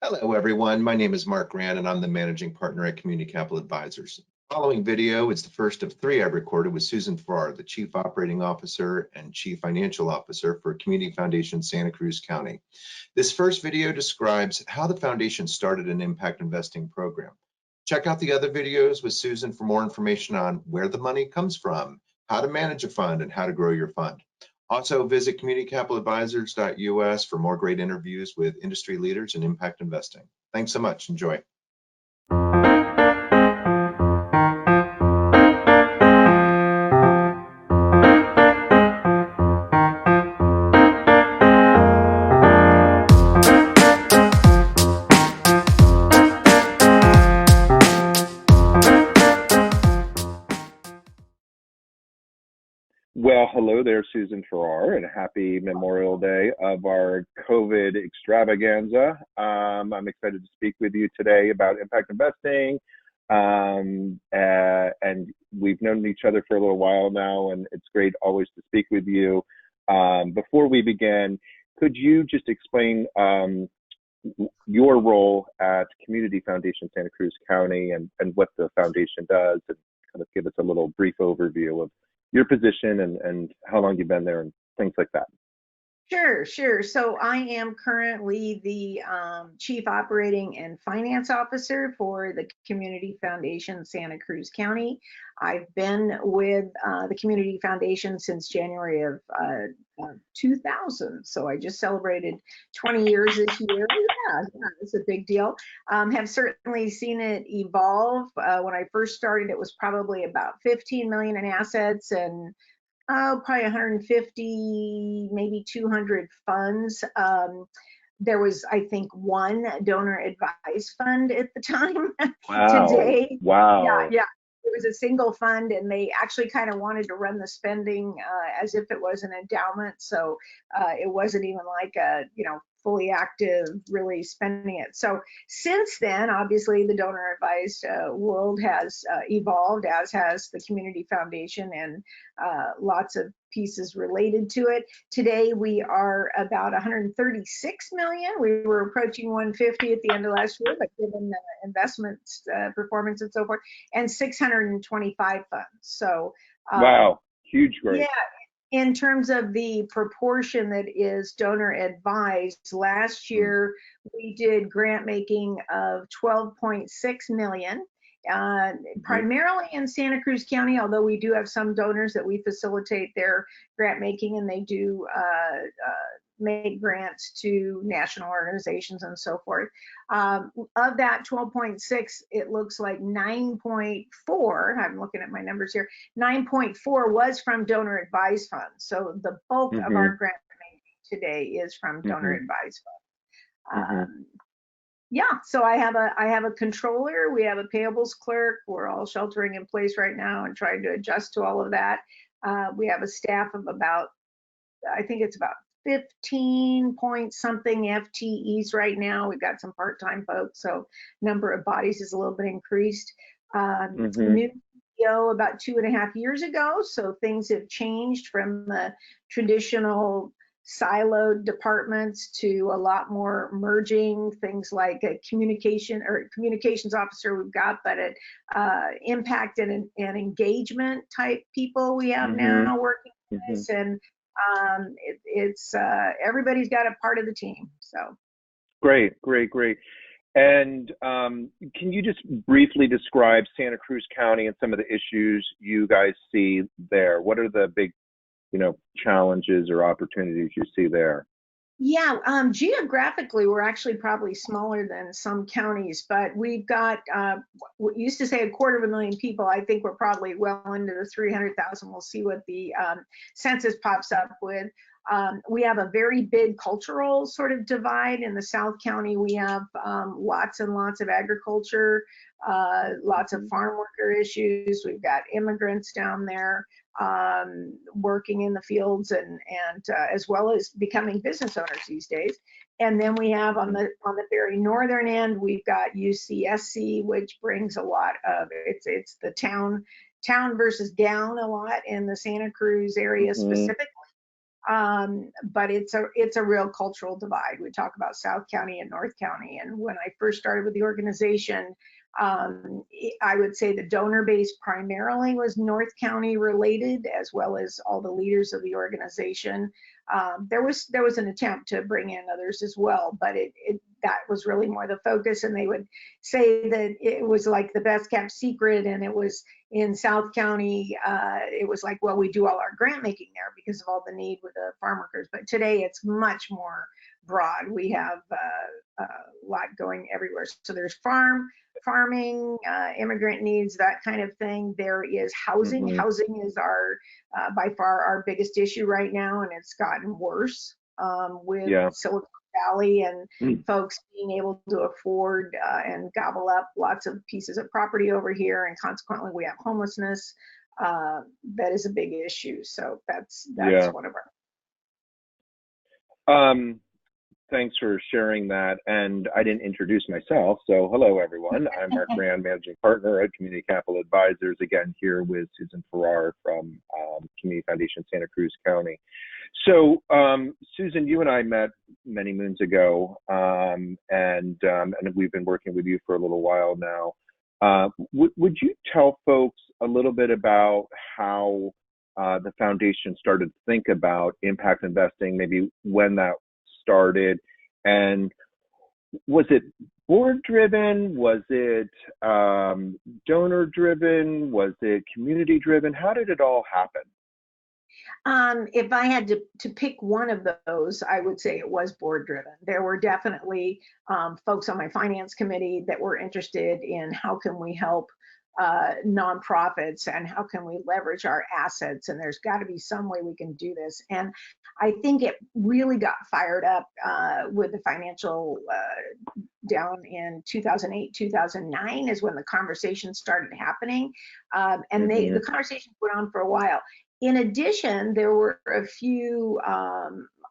Hello, everyone. My name is Marc Rand, and I'm the managing partner at Community Capital Advisors. The following video is the first of three I've recorded with Susan Farrar, the Chief Operating Officer and Chief Financial Officer for Community Foundation Santa Cruz County. This first video describes how the foundation started an impact investing program. Check out the other videos with Susan for more information on where the money comes from, how to manage a fund, and how to grow your fund. Also, visit communitycapitaladvisors.us for more great interviews with industry leaders in impact investing. Thanks so much. Enjoy. Well, hello there, Susan Farrar, and happy Memorial Day of our COVID extravaganza. I'm excited to speak with you today about impact investing. And we've known each other for a little while now, and it's great always to speak with you. Before we begin, could you just explain your role at Community Foundation Santa Cruz County and what the foundation does, and kind of give us a little brief overview of your position and how long you've been there and things like that. Sure. So I am currently the Chief Operating and Finance Officer for the Community Foundation Santa Cruz County. I've been with the Community Foundation since January of 2000. So I just celebrated 20 years this year. Yeah, it's a big deal. Have certainly seen it evolve. When I first started, it was probably about 15 million in assets and probably 150, maybe 200 funds. There was, I think, one donor advised fund at the time. Wow. Today, wow. Yeah. It was a single fund, and they actually kind of wanted to run the spending as if it was an endowment. So it wasn't even like a, fully active, really spending it. So since then, obviously, the donor advised world has evolved, as has the Community Foundation, and lots of pieces related to it. Today, we are about 136 million. We were approaching 150 at the end of last year, but given the investments performance and so forth, and 625 funds. So wow, huge growth. Yeah. In terms of the proportion that is donor advised, last year we did grant making of 12.6 million, primarily in Santa Cruz County, although we do have some donors that we facilitate their grant making, and they do make grants to national organizations and so forth. Of that 12.6, it looks like 9.4, I'm looking at my numbers here, 9.4 was from donor advised funds. So the bulk of our grant making today is from donor advised funds. Yeah, so I have a controller, we have a payables clerk, we're all sheltering in place right now and trying to adjust to all of that. We have a staff of about, I think it's about 15 point something FTEs right now. We've got some part-time folks, so number of bodies is a little bit increased. New CEO about 2.5 years ago, so things have changed from the traditional siloed departments to a lot more merging, things like a communications officer we've got, but impact and engagement type people we have now working with this, and it's everybody's got a part of the team. So great. And can you just briefly describe Santa Cruz County and some of the issues you guys see there? What are the big challenges or opportunities you see there? Yeah, geographically, we're actually probably smaller than some counties, but we've got, we used to say 250,000 people. I think we're probably well into the 300,000. We'll see what the census pops up with. We have a very big cultural sort of divide. In the South County, we have lots and lots of agriculture, lots of farm worker issues. We've got immigrants down there working in the fields and as well as becoming business owners these days. And then we have on the very northern end, we've got UCSC, which brings a lot of it's the town versus gown a lot in the Santa Cruz area specifically. But it's a real cultural divide. We talk about South County and North County. And when I first started with the organization, I would say the donor base primarily was North County related, as well as all the leaders of the organization. There was an attempt to bring in others as well, but that was really more the focus. And they would say that it was like the best kept secret, and it was in South County. It was like, well, we do all our grant making there because of all the need with the farm workers. But today it's much more broad. We have a lot going everywhere. So there's farming, immigrant needs, that kind of thing. There is housing. Housing is by far our biggest issue right now, and it's gotten worse with Silicon Valley and folks being able to afford and gobble up lots of pieces of property over here, and consequently we have homelessness. That is a big issue. So that's one of our. Thanks for sharing that. And I didn't introduce myself. So hello, everyone. I'm Marc Rand, Managing Partner at Community Capital Advisors, again, here with Susan Farrar from Community Foundation, Santa Cruz County. So Susan, you and I met many moons ago, and we've been working with you for a little while now. Would you tell folks a little bit about how the foundation started to think about impact investing, maybe when that started, and was it board driven? Was it donor driven? Was it community driven? How did it all happen? If I had to pick one of those, I would say it was board driven. There were definitely folks on my finance committee that were interested in how can we help nonprofits and how can we leverage our assets, and there's got to be some way we can do this. And I think it really got fired up with the financial down in 2008, 2009 is when the conversation started happening, and the conversation went on for a while. In addition, there were a few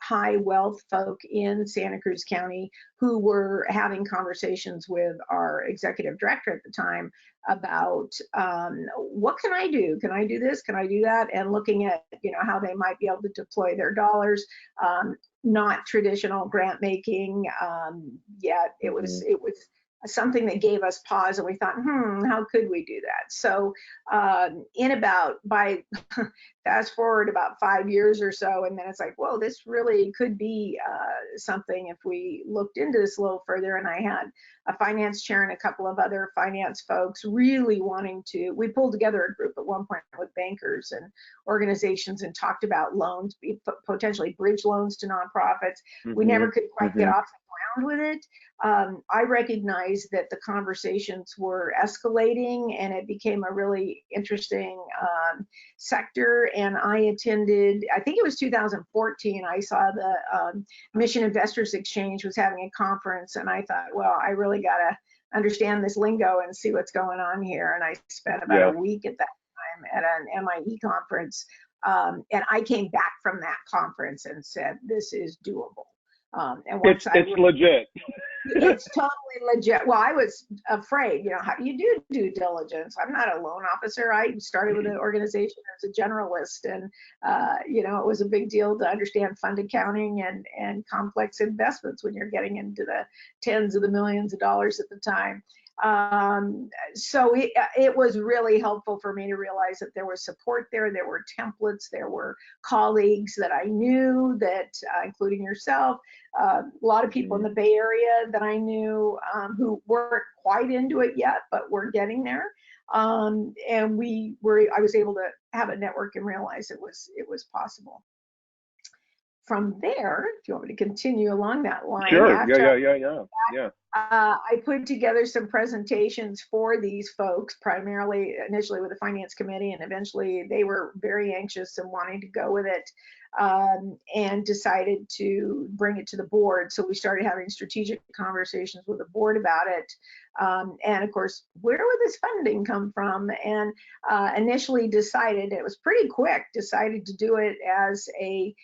high wealth folk in Santa Cruz County who were having conversations with our executive director at the time about what can I do? Can I do this? Can I do that? And looking at how they might be able to deploy their dollars. Not traditional grant making yet. It was something that gave us pause, and we thought, how could we do that? So by fast forward about 5 years or so, and then it's like, whoa, this really could be something if we looked into this a little further. And I had a finance chair and a couple of other finance folks really wanting to. We pulled together a group at one point with bankers and organizations and talked about loans, potentially bridge loans to nonprofits. We never could quite get off the ground with it. I recognized that the conversations were escalating, and it became a really interesting sector. And I attended, I think it was 2014, I saw the Mission Investors Exchange was having a conference, and I thought, well, I really got to understand this lingo and see what's going on here. And I spent about a week at that time at an MIE conference. And I came back from that conference and said, this is doable. And once it's legit. It's totally legit. Well, I was afraid, how do you do due diligence? I'm not a loan officer. I started with an organization as a generalist, and it was a big deal to understand fund accounting and complex investments when you're getting into the tens of the millions of dollars at the time. So it was really helpful for me to realize that there was support there. There were templates. There were colleagues that I knew that, including yourself, a lot of people in the Bay Area that I knew who weren't quite into it yet, but were getting there. And I was able to have a network and realize it was possible. From there, if you want me to continue along that line. Sure. Yeah. I put together some presentations for these folks, primarily initially with the finance committee, and eventually they were very anxious and wanting to go with it, and decided to bring it to the board. So we started having strategic conversations with the board about it. And of course, where would this funding come from? And initially decided, it was pretty quick, decided to do it as a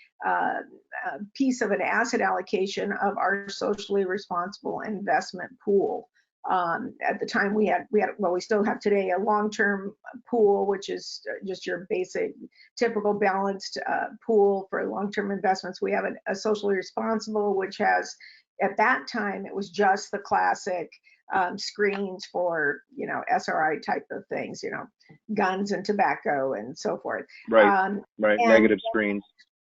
piece of an asset allocation of our socially responsible investment pool. At the time we had, well, we still have today, a long-term pool, which is just your basic, typical balanced pool for long-term investments. We have a socially responsible, which has, at that time, it was just the classic screens for, SRI type of things, guns and tobacco and so forth. Right, right, negative screens.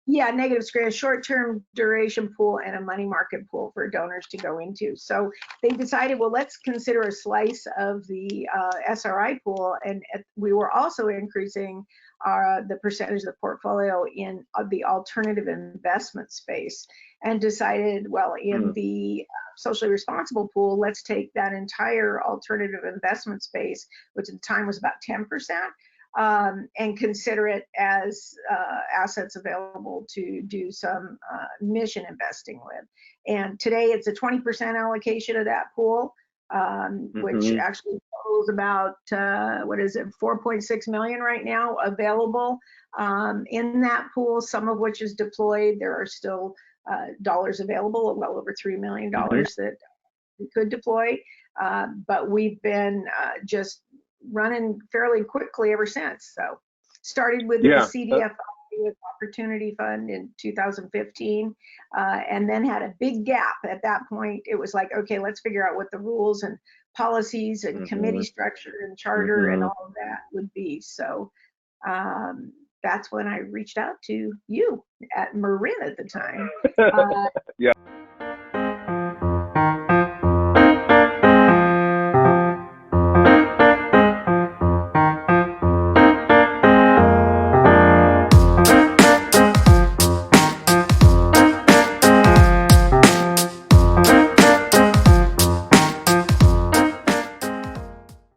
Yeah, negative screen, a short-term duration pool and a money market pool for donors to go into. So they decided, well, let's consider a slice of the SRI pool, and we were also increasing the percentage of the portfolio in the alternative investment space, and decided, well, in the socially responsible pool, let's take that entire alternative investment space, which at the time was about 10%. And consider it as assets available to do some mission investing with. And today it's a 20% allocation of that pool, which actually totals about, 4.6 million right now available in that pool, some of which is deployed. There are still dollars available, well over $3 million that we could deploy. But we've been just running fairly quickly ever since. So started with the CDF Opportunity Fund in 2015, and then had a big gap. At that point, it was like, okay, let's figure out what the rules and policies and committee structure and charter and all of that would be. So that's when I reached out to you at Marin at the time. Yeah.